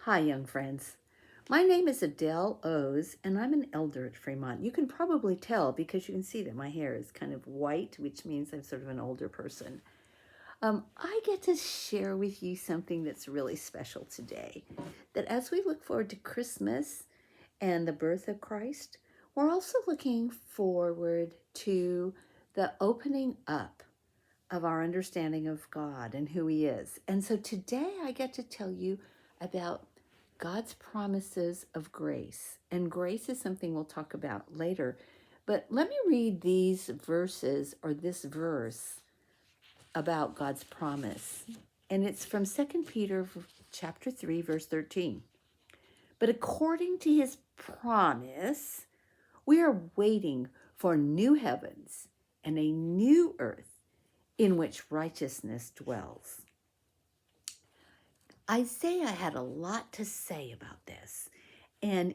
Hi, young friends. My name is Adele O's, and I'm an elder at Fremont. You can probably tell because you can see that my hair is kind of white, which means I'm sort of an older person. I get to share with you something that's really special today. That as we look forward to Christmas and the birth of Christ, we're also looking forward to the opening up of our understanding of God and who He is. And so today I get to tell you about God's promises of grace. And grace is something we'll talk about later. But let me read these verses or this verse about God's promise. And it's from 2 Peter chapter 3, verse 13. But according to His promise, we are waiting for new heavens and a new earth in which righteousness dwells. Isaiah had a lot to say about this, and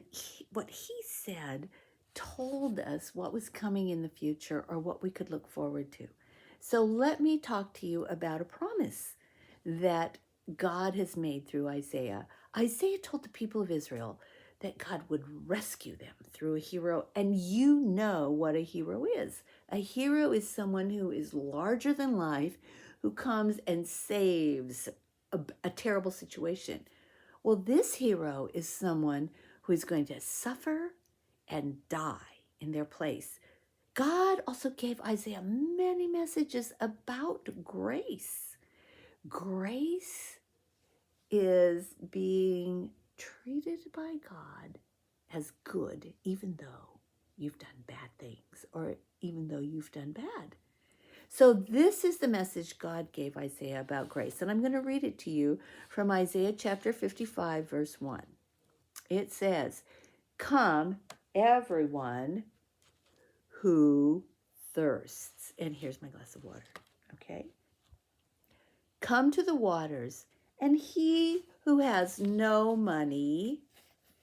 what he said told us what was coming in the future or what we could look forward to. So let me talk to you about a promise that God has made through Isaiah. Isaiah told the people of Israel that God would rescue them through a hero, and you know what a hero is. A hero is someone who is larger than life, who comes and saves a terrible situation. Well, this hero is someone who is going to suffer and die in their place. God also gave Isaiah many messages about grace. Grace is being treated by God as good, even though you've done bad things or even though you've done bad. So this is the message God gave Isaiah about grace. And I'm going to read it to you from Isaiah chapter 55, verse 1. It says, "Come, everyone who thirsts." And here's my glass of water, okay? "Come to the waters, and he who has no money,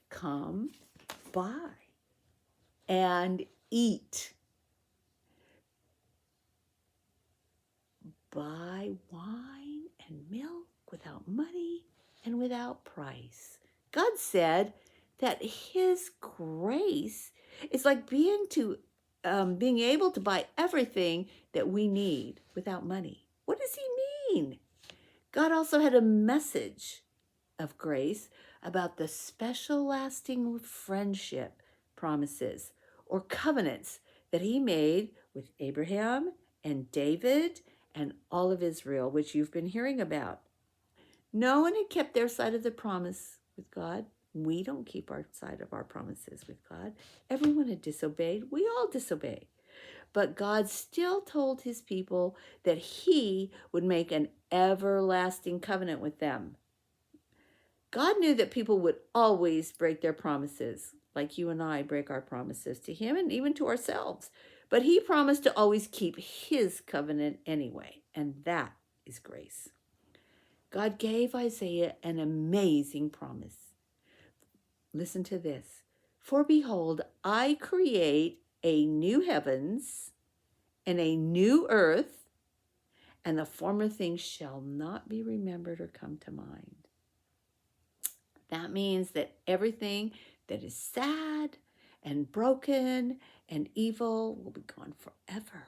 come buy and eat. Buy wine and milk without money and without price." God said that His grace is like being able to buy everything that we need without money. What does He mean? God also had a message of grace about the special lasting friendship promises or covenants that He made with Abraham and David and all of Israel, which you've been hearing about. No one had kept their side of the promise with God. We don't keep our side of our promises with God. Everyone had disobeyed. We all disobey. But God still told His people that He would make an everlasting covenant with them. God knew that people would always break their promises, like you and I break our promises to Him and even to ourselves. But He promised to always keep His covenant anyway, and that is grace. God gave Isaiah an amazing promise. Listen to this. "For behold, I create a new heavens and a new earth, and the former things shall not be remembered or come to mind." That means that everything that is sad and broken and evil will be gone forever.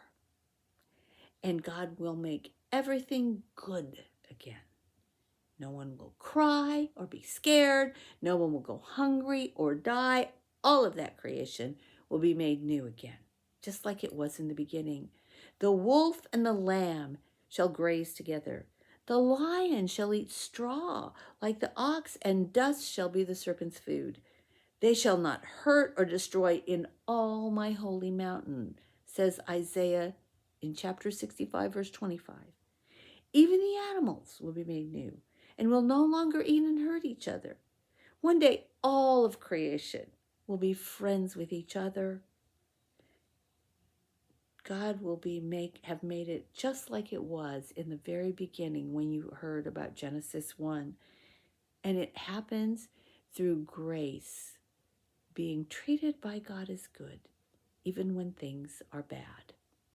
And God will make everything good again. No one will cry or be scared. No one will go hungry or die. All of that creation will be made new again, just like it was in the beginning. "The wolf and the lamb shall graze together. The lion shall eat straw like the ox, and dust shall be the serpent's food. They shall not hurt or destroy in all my holy mountain," says Isaiah in chapter 65, verse 25. "Even the animals will be made new and will no longer eat and hurt each other. One day, all of creation will be friends with each other. God will have made it just like it was in the very beginning when you heard about Genesis 1. And it happens through grace, being treated by God as good, even when things are bad.